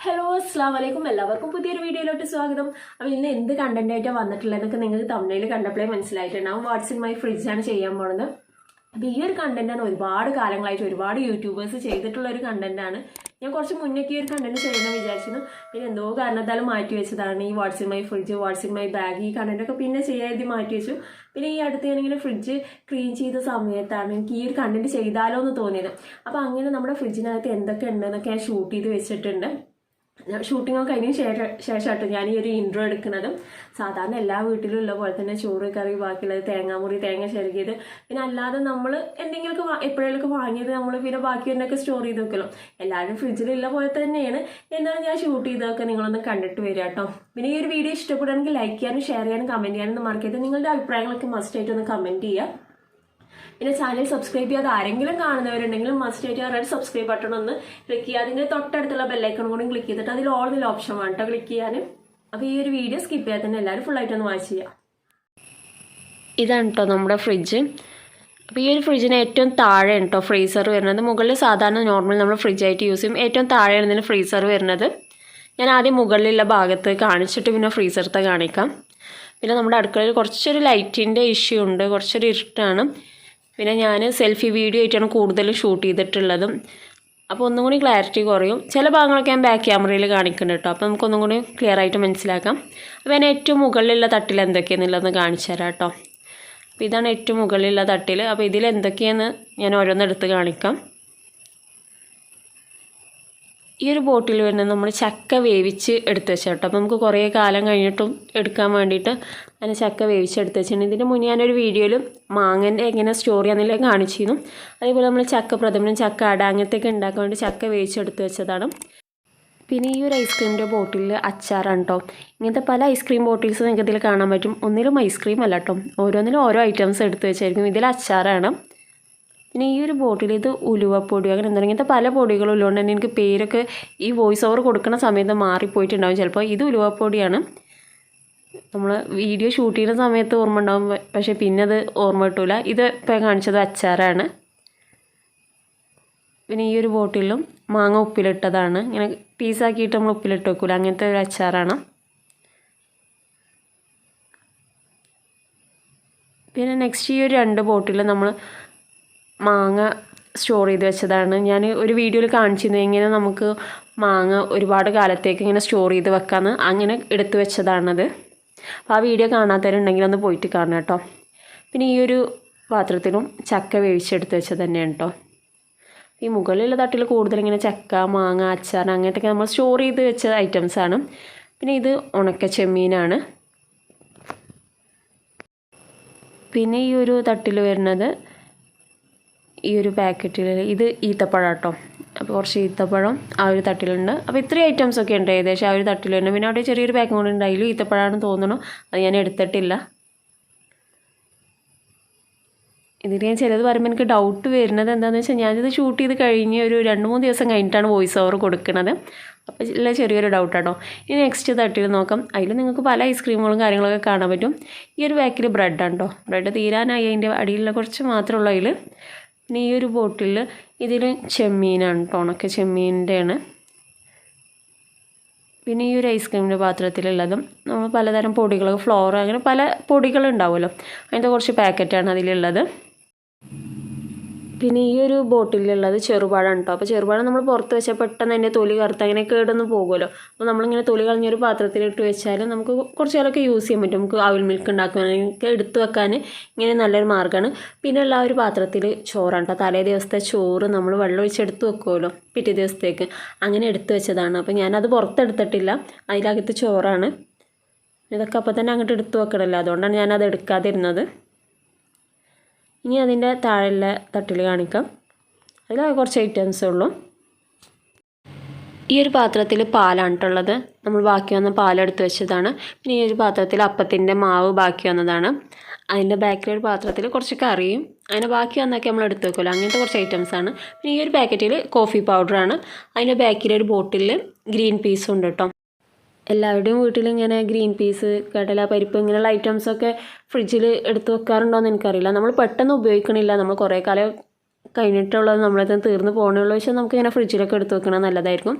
Hello അസ്സാം വലൈക്കും എല്ലാവർക്കും പുതിയൊരു വീഡിയോയിലോട്ട് സ്വാഗതം. അപ്പോൾ ഇന്ന് എന്ത് കണ്ടന്റ് ആയിട്ടാണ് വന്നിട്ടുള്ളതെന്നൊക്കെ നിങ്ങൾക്ക് തമിഴിൽ കണ്ടപ്പോഴേ മനസ്സിലായിട്ടുണ്ടാവും. വാട്സ് ഇൻ മൈ ഫ്രിഡ്ജാണ് ചെയ്യാൻ പോകുന്നത്. അപ്പോൾ ഈ ഒരു കണ്ടന്റാണ് ഒരുപാട് കാലങ്ങളായിട്ട് ഒരുപാട് യൂട്യൂബേഴ്സ് ചെയ്തിട്ടുള്ള ഒരു കണ്ടന്റാണ്. ഞാൻ കുറച്ച് മുന്നേക്ക് ഈ ഒരു കണ്ടന്റ് ചെയ്യണമെന്ന് വിചാരിച്ചിരുന്നു. പിന്നെ എന്തോ കാരണത്താലും മാറ്റി വെച്ചതാണ് ഈ വാട്സ് in my fridge, what's in my bag, ഈ കണ്ടന്റൊക്കെ പിന്നെ ചെയ്യാതി മാറ്റി വെച്ചു. പിന്നെ ഈ അടുത്ത് ഞാനിങ്ങനെ ഫ്രിഡ്ജ് ക്ലീൻ ചെയ്ത സമയത്താണ് എനിക്ക് ഈ ഒരു കണ്ടന്റ് ചെയ്താലോ എന്ന് തോന്നിയത്. അപ്പോൾ അങ്ങനെ നമ്മുടെ ഫ്രിഡ്ജിനകത്ത് എന്തൊക്കെ ഉണ്ടെന്നൊക്കെ ഞാൻ ഷൂട്ട് ചെയ്ത് വെച്ചിട്ടുണ്ട്. ഷൂട്ടിംഗ് ഒക്കെ കഴിഞ്ഞ ശേഷമായിട്ട് ഞാൻ ഈ ഒരു ഇൻട്രോ എടുക്കുന്നതും. സാധാരണ എല്ലാ വീട്ടിലും ഉള്ള പോലെ തന്നെ ചോറ് കറി ബാക്കിയുള്ളത് തേങ്ങാമുറി തേങ്ങ ചിരകിയത്, പിന്നെ അല്ലാതെ നമ്മൾ എന്തെങ്കിലുമൊക്കെ എപ്പോഴെങ്കിലുമൊക്കെ വാങ്ങിയത് നമ്മൾ പിന്നെ ബാക്കി എന്നൊക്കെ സ്റ്റോർ ചെയ്ത് വെക്കലോ. എല്ലാവരും ഫ്രിഡ്ജിലുള്ള പോലെ തന്നെയാണ്. എന്നാലും ഞാൻ ഷൂട്ട് ചെയ്തൊക്കെ നിങ്ങളൊന്ന് കണ്ടിട്ട് വരിക കേട്ടോ. പിന്നെ ഈ ഒരു വീഡിയോ ഇഷ്ടപ്പെടുകയാണെങ്കിൽ ലൈക്ക് ചെയ്യാനും ഷെയർ ചെയ്യാനും കമൻറ്റ് ചെയ്യാനും മറക്കരുത്. നിങ്ങളുടെ അഭിപ്രായങ്ങളൊക്കെ മസ്റ്റായിട്ട് ഒന്ന് കമൻറ്റ് ചെയ്യുക. പിന്നെ ചാനൽ സബ്സ്ക്രൈബ് ചെയ്യാതെ ആരെങ്കിലും കാണുന്നവരുണ്ടെങ്കിലും മസ്റ്റായിട്ട് ആ റെഡ് സബ്സ്ക്രൈബ് ബട്ടൺ ഒന്ന് ക്ലിക്ക് ചെയ്യുക. അതിൻ്റെ തൊട്ടടുത്തുള്ള ബെല്ലൈക്കൺ കൂടി ക്ലിക്ക് ചെയ്തിട്ട് അതിൽ ഓൾ എന്നുള്ള ഓപ്ഷൻ വേണം കേട്ടോ ക്ലിക്ക് ചെയ്യാൻ. അപ്പോൾ ഈ ഒരു വീഡിയോ സ്കിപ്പ് ചെയ്യാതെ തന്നെ എല്ലാവരും ഫുള്ളായിട്ടൊന്ന് വാച്ച് ചെയ്യുക. ഇതാണ് കേട്ടോ നമ്മുടെ ഫ്രിഡ്ജ്. അപ്പോൾ ഈ ഒരു ഫ്രിഡ്ജിന് ഏറ്റവും താഴെ കേട്ടോ ഫ്രീസർ വരുന്നത്. മുകളിൽ സാധാരണ നോർമൽ നമ്മൾ ഫ്രിഡ്ജായിട്ട് യൂസ് ചെയ്യും. ഏറ്റവും താഴെയാണ് ഇതിന് ഫ്രീസർ വരുന്നത്. ഞാൻ ആദ്യം മുകളിലുള്ള ഭാഗത്ത് കാണിച്ചിട്ട് പിന്നെ ഫ്രീസറത്തെ കാണിക്കാം. പിന്നെ നമ്മുടെ അടുക്കളയിൽ കുറച്ചൊരു ലൈറ്റിൻ്റെ ഇഷ്യൂ ഉണ്ട്, കുറച്ചൊരു ഇരുട്ടാണ്. പിന്നെ ഞാൻ സെൽഫി വീഡിയോ ആയിട്ടാണ് കൂടുതലും ഷൂട്ട് ചെയ്തിട്ടുള്ളതും. അപ്പോൾ ഒന്നും കൂടി ക്ലാരിറ്റി കുറയും. ചില ഭാഗങ്ങളൊക്കെ ഞാൻ ബാക്ക് ക്യാമറയിൽ കാണിക്കുന്നുണ്ട് കേട്ടോ. അപ്പോൾ നമുക്കൊന്നും കൂടി ക്ലിയർ ആയിട്ട് മനസ്സിലാക്കാം. അപ്പോൾ ഞാൻ ഏറ്റവും മുകളിലുള്ള തട്ടിൽ എന്തൊക്കെയാണെന്നുള്ളതെന്ന് കാണിച്ചു തരാം കേട്ടോ. അപ്പോൾ ഇതാണ് ഏറ്റവും മുകളിലുള്ള തട്ടിൽ. അപ്പോൾ ഇതിൽ എന്തൊക്കെയാണെന്ന് ഞാൻ ഓരോന്നെടുത്ത് കാണിക്കാം. ഈ ഒരു ബോട്ടിൽ വരുന്നത് നമ്മൾ ചക്ക വേവിച്ച് എടുത്ത് വെച്ചാൽ കേട്ടോ. അപ്പോൾ നമുക്ക് കുറേ കാലം കഴിഞ്ഞിട്ടും എടുക്കാൻ വേണ്ടിയിട്ട് അതിന് ചക്ക വേവിച്ച് എടുത്ത് വെച്ചിട്ടുണ്ട്. ഇതിൻ്റെ മുന്നേ ഞാനൊരു വീഡിയോയിൽ മാങ്ങൻ്റെ എങ്ങനെ സ്റ്റോർ ചെയ്യാമെന്നില്ല കാണിച്ചിരുന്നു. അതേപോലെ നമ്മൾ ചക്ക പ്രഥമനും ചക്ക അട അങ്ങനത്തെയൊക്കെ ഉണ്ടാക്കാൻ വേണ്ടി ചക്ക വേവിച്ചെടുത്ത് വെച്ചതാണ്. പിന്നെ ഈ ഒരു ഐസ്ക്രീമിൻ്റെ ബോട്ടിലിൽ അച്ചാറാണ് കേട്ടോ. ഇങ്ങനത്തെ പല ഐസ്ക്രീം ബോട്ടിൽസ് നിങ്ങൾക്ക് ഇതിൽ കാണാൻ പറ്റും. ഒന്നിലും ഐസ്ക്രീം അല്ല കേട്ടോ, ഓരോന്നിലും ഓരോ ഐറ്റംസ് എടുത്ത് വെച്ചായിരിക്കും. ഇതിൽ അച്ചാറാണ്. പിന്നെ ഈ ഒരു ബോട്ടിൽ ഇത് ഉലുവപ്പൊടി അങ്ങനെ എന്താ ഇങ്ങനത്തെ പല പൊടികളും ഉള്ളതുകൊണ്ട് തന്നെ എനിക്ക് പേരൊക്കെ ഈ വോയിസ് ഓവർ കൊടുക്കുന്ന സമയത്ത് മാറിപ്പോയിട്ടുണ്ടാവും ചിലപ്പോൾ. ഇത് ഉലുവപ്പൊടിയാണ്. നമ്മൾ വീഡിയോ ഷൂട്ട് ചെയ്യുന്ന സമയത്ത് ഓർമ്മ ഉണ്ടാവും, പക്ഷേ പിന്നെ അത് ഓർമ്മ കിട്ടില്ല. ഇത് ഇപ്പോൾ കാണിച്ചത് അച്ചാറാണ്. പിന്നെ ഈ ഒരു ബോട്ടിലും മാങ്ങ ഉപ്പിലിട്ടതാണ്. ഇങ്ങനെ പീസാക്കിയിട്ട് നമ്മൾ ഉപ്പിലിട്ട് വെക്കില്ല, അങ്ങനത്തെ ഒരു അച്ചാറാണ്. പിന്നെ നെക്സ്റ്റ് ഈ ഒരു 2 ബോട്ടിൽ നമ്മൾ മാങ്ങ സ്റ്റോർ ചെയ്ത് വെച്ചതാണ്. ഞാൻ ഒരു വീഡിയോയിൽ കാണിച്ചിരുന്നു എങ്ങനെ നമുക്ക് മാങ്ങ ഒരുപാട് കാലത്തേക്ക് ഇങ്ങനെ സ്റ്റോർ ചെയ്ത് വെക്കാമെന്ന്. അങ്ങനെ എടുത്തു വെച്ചതാണത്. അപ്പോൾ ആ വീഡിയോ കാണാത്തവരുണ്ടെങ്കിൽ ഒന്ന് പോയിട്ട് കാണാം കേട്ടോ. പിന്നെ ഈ ഒരു പാത്രത്തിലും ചക്ക വേവിച്ചെടുത്ത് വെച്ചത് തന്നെയാണ് കേട്ടോ. ഈ മുകളിലുള്ള തട്ടിൽ കൂടുതൽ ഇങ്ങനെ ചക്ക മാങ്ങ അച്ചാർ അങ്ങനത്തെയൊക്കെ നമ്മൾ സ്റ്റോർ ചെയ്ത് വെച്ച ഐറ്റംസാണ്. പിന്നെ ഇത് ഉണക്ക ചെമ്മീനാണ്. പിന്നെ ഈ ഒരു തട്ടിൽ വരുന്നത് ഈ ഒരു പാക്കറ്റിൽ ഇത് ഈത്തപ്പഴം കേട്ടോ. അപ്പോൾ കുറച്ച് ഈത്തപ്പഴം ആ ഒരു തട്ടിലുണ്ട്. അപ്പോൾ ഇത്രയും ഐറ്റംസൊക്കെ ഉണ്ട് ഏകദേശം ആ ഒരു തട്ടിൽ തന്നെ. പിന്നെ അവിടെ ചെറിയൊരു പാക്കും കൂടെ ഉണ്ട്, അതിലും ഈത്തപ്പഴമാണെന്ന് തോന്നുന്നു. അത് ഞാൻ എടുത്തിട്ടില്ല. ഇതിൽ ഞാൻ ചിലത് പറയുമ്പോൾ എനിക്ക് ഡൗട്ട് വരുന്നത് എന്താണെന്ന് വെച്ചാൽ ഞാനിത് ഷൂട്ട് ചെയ്ത് കഴിഞ്ഞ് ഒരു 2-3 ദിവസം കഴിഞ്ഞിട്ടാണ് വോയിസ് ഓവർ കൊടുക്കുന്നത്. അപ്പോൾ ഉള്ള ചെറിയൊരു ഡൗട്ട് കേട്ടോ. ഇനി നെക്സ്റ്റ് തട്ടിൽ നോക്കാം. അതിൽ നിങ്ങൾക്ക് പല ഐസ്ക്രീമുകളും കാര്യങ്ങളൊക്കെ കാണാൻ പറ്റും. ഈ ഒരു പാക്കിൽ ബ്രെഡാണ് കേട്ടോ. ബ്രെഡ് തീരാനായി അതിൻ്റെ അടിയിലുള്ള കുറച്ച് മാത്രമേ ഉള്ളൂ അതിൽ. പിന്നെ ഈ ഒരു ബോട്ടിൽ ഇതിൽ ചെമ്മീനാണ് കേട്ടോ, ഉണക്ക ചെമ്മീൻ്റെയാണ്. പിന്നെ ഈ ഒരു ഐസ്ക്രീമിൻ്റെ പാത്രത്തിലുള്ളതും നമ്മൾ പലതരം പൊടികൾ ഫ്ലോർ അങ്ങനെ പല പൊടികളുണ്ടാവുമല്ലോ, അങ്ങനത്തെ കുറച്ച് പാക്കറ്റാണ് അതിലുള്ളത്. പിന്നെ ഈ ഒരു ബോട്ടിലുള്ളത് ചെറുപഴം കേട്ടോ. അപ്പോൾ ചെറുപഴം നമ്മൾ പുറത്ത് വെച്ചാൽ പെട്ടെന്ന് അതിൻ്റെ തൊലി കറുത്ത് അങ്ങനെ കേടൊന്നും പോകുമല്ലോ. അപ്പോൾ നമ്മളിങ്ങനെ തൊലി കളഞ്ഞൊരു പാത്രത്തിലിട്ട് വെച്ചാൽ നമുക്ക് കുറച്ച് കാലമൊക്കെ യൂസ് ചെയ്യാൻ പറ്റും. നമുക്ക് അവിൽ മിൽക്ക് ഉണ്ടാക്കാനൊക്കെ എടുത്ത് വെക്കാൻ ഇങ്ങനെ നല്ലൊരു മാർഗ്ഗമാണ്. പിന്നെ ഉള്ള ആ ഒരു പാത്രത്തിൽ ചോറാണ് കേട്ടോ. തലേ ദിവസത്തെ ചോറ് നമ്മൾ വെള്ളം ഒഴിച്ചെടുത്ത് വെക്കുമല്ലോ പിറ്റേ ദിവസത്തേക്ക്, അങ്ങനെ എടുത്ത് വെച്ചതാണ്. അപ്പോൾ ഞാനത് പുറത്തെടുത്തിട്ടില്ല, അതിലകത്ത് ചോറാണ്. ഇതൊക്കെ അപ്പോൾ തന്നെ അങ്ങോട്ട് എടുത്ത് വെക്കണമല്ലോ, അതുകൊണ്ടാണ് ഞാനത് എടുക്കാതിരുന്നത്. ഇനി അതിൻ്റെ താഴെയുള്ള തട്ടിൽ കാണിക്കാം. അതിൽ കുറച്ച് ഐറ്റംസേ ഉള്ളൂ. ഈ ഒരു പാത്രത്തിൽ പാലാണ് കേട്ടുള്ളത്. നമ്മൾ ബാക്കി വന്ന പാലെടുത്ത് വെച്ചതാണ്. പിന്നെ ഈ ഒരു പാത്രത്തിൽ അപ്പത്തിൻ്റെ മാവ് ബാക്കി വന്നതാണ്. അതിൻ്റെ ബാക്കിലൊരു പാത്രത്തിൽ കുറച്ച് കറിയും അങ്ങനെ ബാക്കി വന്നൊക്കെ നമ്മൾ എടുത്ത് വെക്കുമല്ലോ, അങ്ങനത്തെ കുറച്ച് ഐറ്റംസാണ്. പിന്നെ ഈ ഒരു പാക്കറ്റിൽ കോഫി പൗഡറാണ്. അതിൻ്റെ ബാക്കിലൊരു ബോട്ടിൽ ഗ്രീൻ പീസും ഉണ്ട് കേട്ടോ. എല്ലാവരുടെയും വീട്ടിലിങ്ങനെ ഗ്രീൻ പീസ് കടല പരിപ്പ് ഇങ്ങനെയുള്ള ഐറ്റംസൊക്കെ ഫ്രിഡ്ജിൽ എടുത്ത് വെക്കാറുണ്ടോ എന്ന് എനിക്കറിയില്ല. നമ്മൾ പെട്ടെന്ന് ഉപയോഗിക്കണില്ല, നമ്മൾ കുറേ കാലം കഴിഞ്ഞിട്ടുള്ളത് നമ്മളത് തീർന്ന് പോകണുള്ളൂ. പക്ഷേ നമുക്കിങ്ങനെ ഫ്രിഡ്ജിലൊക്കെ എടുത്ത് വെക്കണത് നല്ലതായിരിക്കും.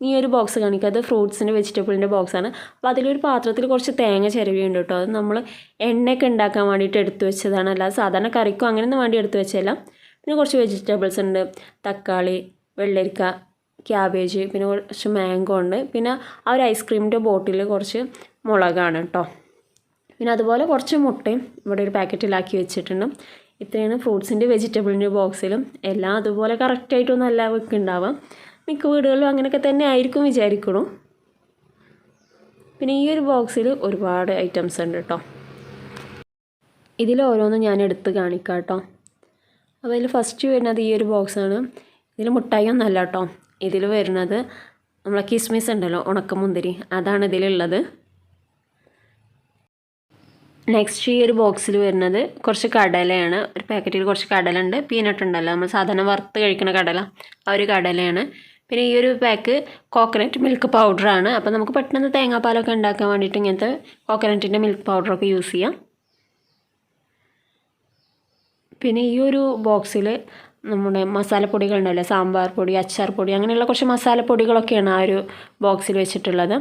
ഈ ഒരു ബോക്സ് കാണിക്കുക, അത് ഫ്രൂട്ട്സിൻ്റെ വെജിറ്റബിളിൻ്റെ ബോക്സാണ്. അപ്പോൾ അതിലൊരു പാത്രത്തിൽ കുറച്ച് തേങ്ങ ചിരവിയുണ്ട് കേട്ടോ. അത് നമ്മൾ എണ്ണയൊക്കെ ഉണ്ടാക്കാൻ വേണ്ടിയിട്ട് എടുത്തു വെച്ചതാണ്, അല്ലാതെ സാധാരണ കറിക്കോ അങ്ങനെയൊന്നും വേണ്ടി എടുത്തു വെച്ചതല്ല. പിന്നെ കുറച്ച് വെജിറ്റബിൾസ് ഉണ്ട്, തക്കാളി, വെള്ളരിക്ക, ക്യാബേജ്, പിന്നെ കുറച്ച് മാംഗോ ഉണ്ട്. പിന്നെ ആ ഒരു ഐസ്ക്രീമിൻ്റെ ബോട്ടിൽ കുറച്ച് മുളകാണ് കേട്ടോ. പിന്നെ അതുപോലെ കുറച്ച് മുട്ടയും ഇവിടെ ഒരു പാക്കറ്റിലാക്കി വെച്ചിട്ടുണ്ട്. ഇത്രയാണ് ഫ്രൂട്ട്സിൻ്റെ വെജിറ്റബിളിൻ്റെ ബോക്സിലും. എല്ലാം അതുപോലെ കറക്റ്റായിട്ടൊന്നും അല്ല വെക്കുന്നുണ്ടാവാം, മിക്ക വീടുകളിലും അങ്ങനെയൊക്കെ തന്നെ ആയിരിക്കും വിചാരിക്കണു. പിന്നെ ഈ ഒരു ബോക്സിൽ ഒരുപാട് ഐറ്റംസ് ഉണ്ട് കേട്ടോ. ഇതിൽ ഓരോന്നും ഞാൻ എടുത്ത് കാണിക്കാം കേട്ടോ. അപ്പോൾ ഇതിൽ ഫസ്റ്റ് വരുന്നത് ഈ ഒരു ബോക്സാണ്. ഇതിൽ മുട്ടായി ഒന്നല്ല കേട്ടോ, ഇതിൽ വരുന്നത് നമ്മളെ കിസ്മിസ് ഉണ്ടല്ലോ, ഉണക്കമുന്തിരി, അതാണ് ഇതിലുള്ളത്. നെക്സ്റ്റ് ഈ ഒരു ബോക്സിൽ വരുന്നത് കുറച്ച് കടലയാണ്. ഒരു പാക്കറ്റിൽ കുറച്ച് കടല ഉണ്ട്, പീനട്ട് ഉണ്ടല്ലോ നമ്മൾ സാധാരണ വറുത്ത് കഴിക്കുന്ന കടല, ആ ഒരു കടലയാണ്. പിന്നെ ഈ ഒരു പാക്ക് കോക്കനട്ട് മിൽക്ക് പൗഡറാണ്. അപ്പോൾ നമുക്ക് പെട്ടെന്ന് തേങ്ങാപ്പാലൊക്കെ ഉണ്ടാക്കാൻ വേണ്ടിയിട്ട് ഇങ്ങനത്തെ കോക്കനട്ടിൻ്റെ മിൽക്ക് പൗഡറൊക്കെ യൂസ് ചെയ്യാം. പിന്നെ ഈ ഒരു ബോക്സിൽ നമ്മുടെ മസാലപ്പൊടികളുണ്ടല്ലോ, സാമ്പാർ പൊടി, അച്ചാർ പൊടി, അങ്ങനെയുള്ള കുറച്ച് മസാലപ്പൊടികളൊക്കെയാണ് ആ ഒരു ബോക്സിൽ വെച്ചിട്ടുള്ളത്.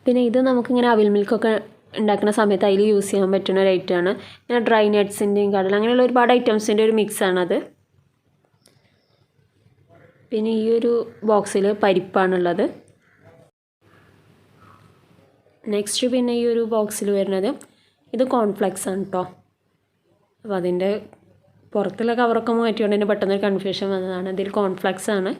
പിന്നെ ഇത് നമുക്കിങ്ങനെ അവിൽ മിൽക്കൊക്കെ ഉണ്ടാക്കുന്ന സമയത്ത് അതിൽ യൂസ് ചെയ്യാൻ പറ്റുന്ന ഒരു ഐറ്റമാണ്. പിന്നെ ഡ്രൈ നട്ട്സിൻ്റെയും കടല, അങ്ങനെയുള്ള ഒരുപാട് ഐറ്റംസിൻ്റെ ഒരു മിക്സാണത്. പിന്നെ ഈ ഒരു ബോക്സിൽ പരിപ്പാണുള്ളത്. നെക്സ്റ്റ് പിന്നെ ഈ ഒരു ബോക്സിൽ വരുന്നത് ഇത് കോൺഫ്ലെക്സ് ആണ് കേട്ടോ. അപ്പോൾ അതിൻ്റെ പുറത്തുള്ള കവറൊക്കെ മാറ്റിക്കൊണ്ട് തന്നെ പെട്ടെന്നൊരു കൺഫ്യൂഷൻ വന്നതാണ്. ഇതിൽ കോൺഫ്ലെക്സ് ആണ്.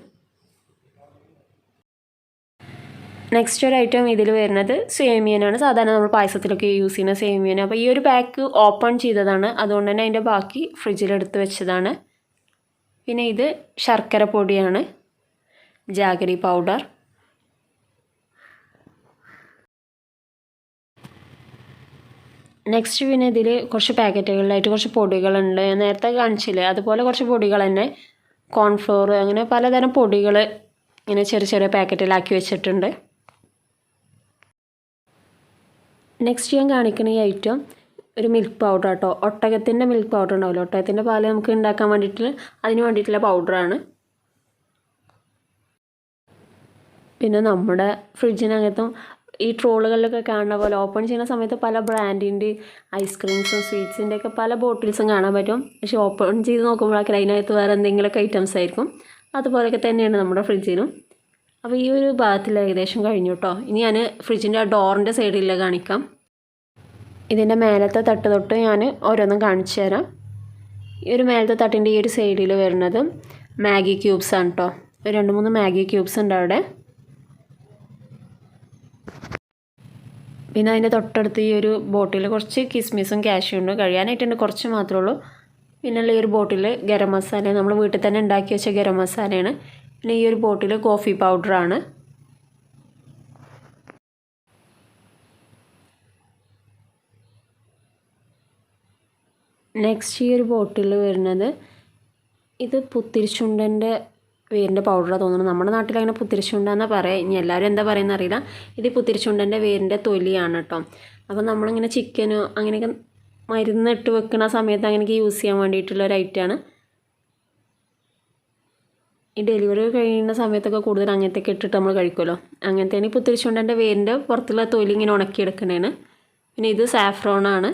നെക്സ്റ്റ് ഒരു ഐറ്റം ഇതിൽ വരുന്നത് സേമിയനാണ്. സാധാരണ നമ്മൾ പായസത്തിലൊക്കെ യൂസ് ചെയ്യുന്ന സേമിയൻ. അപ്പോൾ ഈ ഒരു പാക്ക് ഓപ്പൺ ചെയ്തതാണ്, അതുകൊണ്ട് തന്നെ അതിൻ്റെ ബാക്കി ഫ്രിഡ്ജിലെടുത്ത് വെച്ചതാണ്. പിന്നെ ഇത് ശർക്കര പൊടിയാണ്, ജാഗരി പൗഡർ. നെക്സ്റ്റ് പിന്നെ ഇതിൽ കുറച്ച് പാക്കറ്റുകളിലായിട്ട് കുറച്ച് പൊടികളുണ്ട്, നേരത്തെ കാണിച്ചില്ലേ അതുപോലെ കുറച്ച് പൊടികൾ തന്നെ, കോൺഫ്ലോർ, അങ്ങനെ പലതരം പൊടികൾ ഇങ്ങനെ ചെറിയ ചെറിയ പാക്കറ്റിലാക്കി വെച്ചിട്ടുണ്ട്. നെക്സ്റ്റ് ഞാൻ കാണിക്കുന്ന ഈ ഐറ്റം ഒരു മിൽക്ക് പൗഡർ കേട്ടോ. ഒട്ടകത്തിൻ്റെ മിൽക്ക് പൗഡർ ഉണ്ടാവില്ല, ഒട്ടകത്തിൻ്റെ പാല് നമുക്ക് ഉണ്ടാക്കാൻ വേണ്ടിയിട്ട് അതിന് വേണ്ടിയിട്ടുള്ള പൗഡറാണ്. പിന്നെ നമ്മുടെ ഫ്രിഡ്ജിനകത്തും ഈ ട്രോളുകളിലൊക്കെ കാണുന്ന പോലെ ഓപ്പൺ ചെയ്യുന്ന സമയത്ത് പല ബ്രാൻഡിൻ്റെ ഐസ്ക്രീംസും സ്വീറ്റ്സിൻ്റെ ഒക്കെ പല ബോട്ടിൽസും കാണാൻ പറ്റും. പക്ഷേ ഓപ്പൺ ചെയ്ത് നോക്കുമ്പോഴൊക്കെ അതിനകത്ത് വേറെ എന്തെങ്കിലുമൊക്കെ ഐറ്റംസ് ആയിരിക്കും. അതുപോലെയൊക്കെ തന്നെയാണ് നമ്മുടെ ഫ്രിഡ്ജിനും. അപ്പോൾ ഈ ഒരു ഭാഗത്തിൽ ഏകദേശം കഴിഞ്ഞു കേട്ടോ. ഇനി ഞാൻ ഫ്രിഡ്ജിൻ്റെ ആ ഡോറിൻ്റെ സൈഡിൽ കാണിക്കാം. ഇതിൻ്റെ മേലത്തെ തട്ട് തൊട്ട് ഞാൻ ഓരോന്നും കാണിച്ചു തരാം. ഈ ഒരു മേലത്തെ തട്ടിൻ്റെ ഈ ഒരു സൈഡിൽ വരുന്നത് മാഗി ക്യൂബ്സ് ആണ് കേട്ടോ. 2-3 മാഗി ക്യൂബ്സ് ഉണ്ട് അവിടെ. പിന്നെ അതിൻ്റെ തൊട്ടടുത്ത് ഈ ഒരു ബോട്ടിൽ കുറച്ച് കിസ്മിസും കാഷ്യും ഉണ്ട്, കഴിയാനായിട്ടുണ്ട്, കുറച്ച് മാത്രമേ ഉള്ളൂ. പിന്നെയുള്ള ഈ ഒരു ബോട്ടിൽ ഗരം മസാല, നമ്മൾ വീട്ടിൽ തന്നെ ഉണ്ടാക്കി വെച്ച ഗരം മസാലയാണ്. പിന്നെ ഈ ഒരു ബോട്ടിൽ കോഫി പൗഡറാണ്. നെക്സ്റ്റ് ഈ ഒരു ബോട്ടിൽ വരുന്നത് ഇത് പുത്തിരിച്ചുണ്ടൻ്റെ വേരിൻ്റെ പൗഡറാണ് തോന്നുന്നു. നമ്മുടെ നാട്ടിൽ അങ്ങനെ പുത്തിരിച്ചുണ്ടെന്നാണ് പറയുക, ഇനി എല്ലാവരും എന്താ പറയുന്നത് അറിയില്ല. ഇത് പുത്തിരിച്ചുണ്ടൻ്റെ വേരിൻ്റെ തൊലിയാണ് കേട്ടോ. അപ്പോൾ നമ്മളിങ്ങനെ ചിക്കനോ അങ്ങനെയൊക്കെ മരുന്നിട്ട് വെക്കുന്ന സമയത്ത് അങ്ങനെയൊക്കെ യൂസ് ചെയ്യാൻ വേണ്ടിയിട്ടുള്ള ഒരു ഐറ്റമാണ്. ഈ ഡെലിവറി കഴിയുന്ന സമയത്തൊക്കെ കൂടുതൽ അങ്ങനത്തെയൊക്കെ ഇട്ടിട്ട് നമ്മൾ കഴിക്കുമല്ലോ, അങ്ങനത്തെയാണ് ഈ പുത്തിരിച്ചുണ്ടൻ്റെ വേരിൻ്റെ പുറത്തുള്ള തൊലി ഇങ്ങനെ ഉണക്കിയെടുക്കണേന്. പിന്നെ ഇത് സാഫ്രോണാണ്.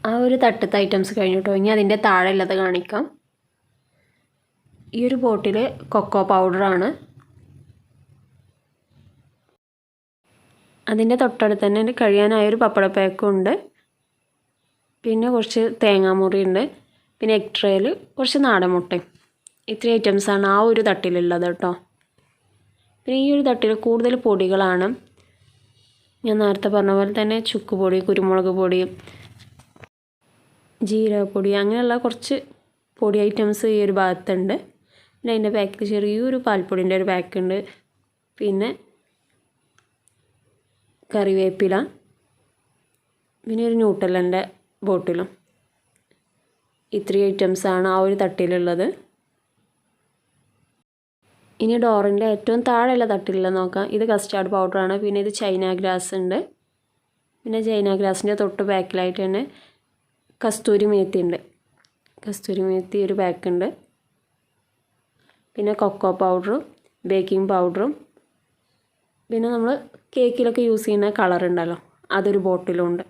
ആ ഒരു തട്ടത്തെ ഐറ്റംസ് കഴിഞ്ഞു കേട്ടോ. ഇനി അതിൻ്റെ താഴെ ഉള്ളത് കാണിക്കാം. ഈ ഒരു ബോട്ടിൽ കൊക്കോ പൗഡറാണ്. അതിൻ്റെ തൊട്ടടുത്ത് തന്നെ കഴിയാനായൊരു പപ്പട പാക്കും ഉണ്ട്. പിന്നെ കുറച്ച് തേങ്ങാമുറി ഉണ്ട്. പിന്നെ എഗ് ട്രേയിൽ കുറച്ച് നാടൻ മുട്ടയും. ഇത്രയും ഐറ്റംസാണ് ആ ഒരു തട്ടിലുള്ളത് കേട്ടോ. പിന്നെ ഈ ഒരു തട്ടിൽ കൂടുതൽ പൊടികളാണ്. ഞാൻ നേരത്തെ പറഞ്ഞ പോലെ തന്നെ ചുക്കുപൊടി, കുരുമുളക് പൊടി, ജീരകപ്പൊടി, അങ്ങനെയുള്ള കുറച്ച് പൊടി ഐറ്റംസ് ഈ ഒരു ഭാഗത്തുണ്ട്. പിന്നെ അതിൻ്റെ പാക്കിൽ ചെറിയൊരു പാൽപ്പൊടിൻ്റെ ഒരു പാക്കുണ്ട്. പിന്നെ കറിവേപ്പില, പിന്നെ ഒരു ന്യൂട്ടെല്ലൻ്റെ ബോട്ടിലും. ഇത്രയും ഐറ്റംസാണ് ആ ഒരു തട്ടിലുള്ളത്. ഇനി ഡോറിൻ്റെ ഏറ്റവും താഴെയുള്ള തട്ടിലുള്ള നോക്കാം. ഇത് കസ്റ്റാർഡ് പൗഡറാണ്. പിന്നെ ഇത് ചൈന ഗ്രാസ് ഉണ്ട്. പിന്നെ ചൈന ഗ്രാസിൻ്റെ തൊട്ട് ബാക്കിലായിട്ട് തന്നെ കസ്തൂരി മേത്തി ഉണ്ട്. കസ്തൂരി മേത്തി ഒരു പാക്കുണ്ട്. പിന്നെ കൊക്കോ പൗഡറും ബേക്കിംഗ് പൗഡറും പിന്നെ നമ്മൾ കേക്കിലൊക്കെ യൂസ് ചെയ്യുന്ന കളർ ഉണ്ടല്ലോ അതൊരു ബോട്ടിലുണ്ട്.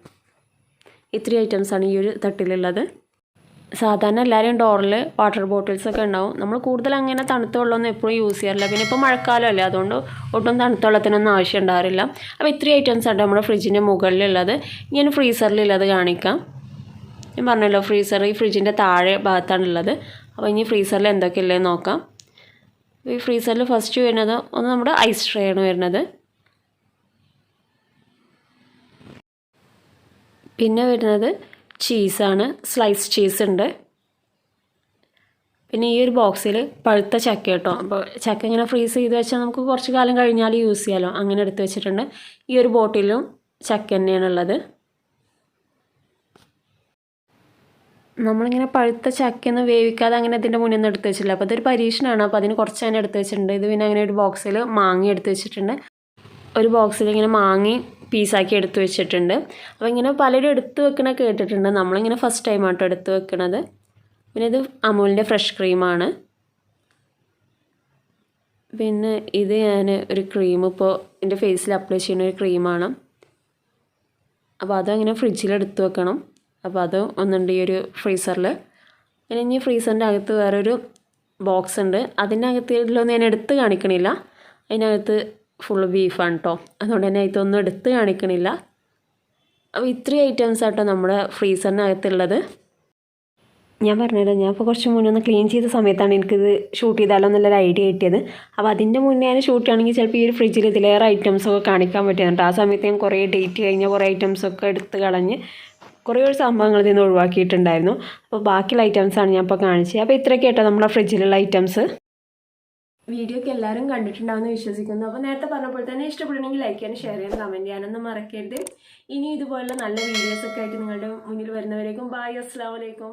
ഇത്രയും ഐറ്റംസാണ് ഈ ഒരു തട്ടിലുള്ളത്. സാധാരണ എല്ലാവരും ഡോറിൽ വാട്ടർ ബോട്ടിൽസൊക്കെ ഉണ്ടാവും. നമ്മൾ കൂടുതൽ അങ്ങനെ തണുത്ത വെള്ളമൊന്നും എപ്പോഴും യൂസ് ചെയ്യാറില്ല. പിന്നെ ഇപ്പോൾ മഴക്കാലമല്ലേ, അതുകൊണ്ട് ഒട്ടും തണുത്ത വെള്ളത്തിനൊന്നും ആവശ്യം ഉണ്ടാകാറില്ല. അപ്പോൾ ഇത്രയും ഐറ്റംസാണ് നമ്മുടെ ഫ്രിഡ്ജിൻ്റെ മുകളിലുള്ളത്. ഞാൻ ഫ്രീസറിലുള്ളത് കാണിക്കാം. ഞാൻ പറഞ്ഞല്ലോ ഫ്രീസർ ഈ ഫ്രിഡ്ജിൻ്റെ താഴെ ഭാഗത്താണുള്ളത്. അപ്പോൾ ഇനി ഫ്രീസറിൽ എന്തൊക്കെയുള്ളതെന്ന് നോക്കാം. ഈ ഫ്രീസറിൽ ഫസ്റ്റ് വരുന്നത് ഒന്ന് നമ്മുടെ ഐസ് ട്രേ ആണ് വരുന്നത്. പിന്നെ വരുന്നത് ചീസാണ്, സ്ലൈസ് ചീസ് ഉണ്ട്. പിന്നെ ഈ ഒരു ബോക്സിൽ പഴുത്ത ചക്ക കേട്ടോ. അപ്പോൾ ചക്ക ഇങ്ങനെ ഫ്രീസ് ചെയ്ത് വെച്ചാൽ നമുക്ക് കുറച്ച് കാലം കഴിഞ്ഞാൽ യൂസ് ചെയ്യാമല്ലോ, അങ്ങനെ എടുത്ത് വെച്ചിട്ടുണ്ട്. ഈ ഒരു ബോട്ടിലും ചക്ക തന്നെയാണുള്ളത്. നമ്മളിങ്ങനെ പഴുത്ത ചക്കയൊന്നും വേവിക്കാതെ അങ്ങനെ ഇതിൻ്റെ മുന്നിൽ നിന്ന് എടുത്ത് വെച്ചിട്ടില്ല. അപ്പോൾ ഇതൊരു പരീക്ഷണമാണ്. അപ്പോൾ അതിന് കുറച്ച് തന്നെ എടുത്ത് വെച്ചിട്ടുണ്ട്. ഇത് പിന്നെ അങ്ങനെ ഒരു ബോക്സിൽ മാങ്ങി എടുത്ത് വെച്ചിട്ടുണ്ട്. ഒരു ബോക്സിൽ ഇങ്ങനെ മാങ്ങി പീസാക്കി എടുത്ത് വെച്ചിട്ടുണ്ട്. അപ്പോൾ ഇങ്ങനെ പലരും എടുത്ത് വെക്കണ കേട്ടിട്ടുണ്ട്. നമ്മളിങ്ങനെ ഫസ്റ്റ് ടൈമാട്ടോ എടുത്ത് വെക്കണത്. പിന്നെ ഇത് അമൂലിൻ്റെ ഫ്രഷ് ക്രീമാണ്. പിന്നെ ഇത് ഞാൻ ഒരു ക്രീം ഇപ്പോൾ എൻ്റെ ഫേസിൽ അപ്ലൈ ചെയ്യുന്ന ഒരു ക്രീമാണ്. അപ്പോൾ അതങ്ങനെ ഫ്രിഡ്ജിൽ എടുത്ത് വെക്കണം. അപ്പോൾ അത് ഒന്നുണ്ട് ഈ ഒരു ഫ്രീസറിൽ. പിന്നെ ഇനി ഫ്രീസറിൻ്റെ അകത്ത് വേറൊരു ബോക്സ് ഉണ്ട്. അതിൻ്റെ അകത്തിലൊന്നും ഞാൻ എടുത്ത് കാണിക്കണില്ല. അതിനകത്ത് ഫുള്ള് ബീഫാണ് കേട്ടോ, അതുകൊണ്ട് തന്നെ ഇതൊന്നും എടുത്ത് കാണിക്കണില്ല. അപ്പോൾ ഇത്രയും ഐറ്റംസ് ആട്ടോ നമ്മുടെ ഫ്രീസറിനകത്തുള്ളത്. ഞാൻ പറഞ്ഞല്ലോ, ഞാൻ ഇപ്പോൾ കുറച്ച് മുന്നേ ഒന്ന് ക്ലീൻ ചെയ്ത സമയത്താണ് എനിക്കിത് ഷൂട്ട് ചെയ്താലോ എന്നുള്ളൊരു ഐഡിയ കിട്ടിയത്. അപ്പോൾ അതിൻ്റെ മുന്നേ ഞാൻ ഷൂട്ട് ചെയ്യുകയാണെങ്കിൽ ചിലപ്പോൾ ഈ ഒരു ഫ്രിഡ്ജിൽ ഇതിലേറെ ഐറ്റംസൊക്കെ കാണിക്കാൻ പറ്റുന്നുണ്ട്. ആ സമയത്ത് ഞാൻ കുറേ ഡേറ്റ് കഴിഞ്ഞ കുറേ ഐറ്റംസൊക്കെ എടുത്ത് കളഞ്ഞ് കുറേ ഒരു സംഭവങ്ങൾ ഇതിൽ നിന്ന് ഒഴിവാക്കിയിട്ടുണ്ടായിരുന്നു. അപ്പോൾ ബാക്കിയുള്ള ഐറ്റംസാണ് ഞാൻ ഇപ്പോൾ കാണിച്ചത്. അപ്പോൾ ഇത്രയൊക്കെ ആട്ടോ നമ്മുടെ ഫ്രിഡ്ജിലുള്ള ഐറ്റംസ്. വീഡിയോ ഒക്കെ എല്ലാവരും കണ്ടിട്ടുണ്ടാവുമെന്ന് വിശ്വസിക്കുന്നു. അപ്പോൾ നേരത്തെ പറഞ്ഞപ്പോൾ തന്നെ ഇഷ്ടപ്പെടുന്നെങ്കിൽ ലൈക്ക് ചെയ്യാനും ഷെയർ ചെയ്യാനും കമൻറ്റ് ചെയ്യാനൊന്നും മറക്കരുത്. ഇനി ഇതുപോലുള്ള നല്ല വീഡിയോസൊക്കെ ആയിട്ട് നിങ്ങളുടെ മുന്നിൽ വരുന്നവരേക്കും ബൈ, അസ്സലാമു അലൈക്കും.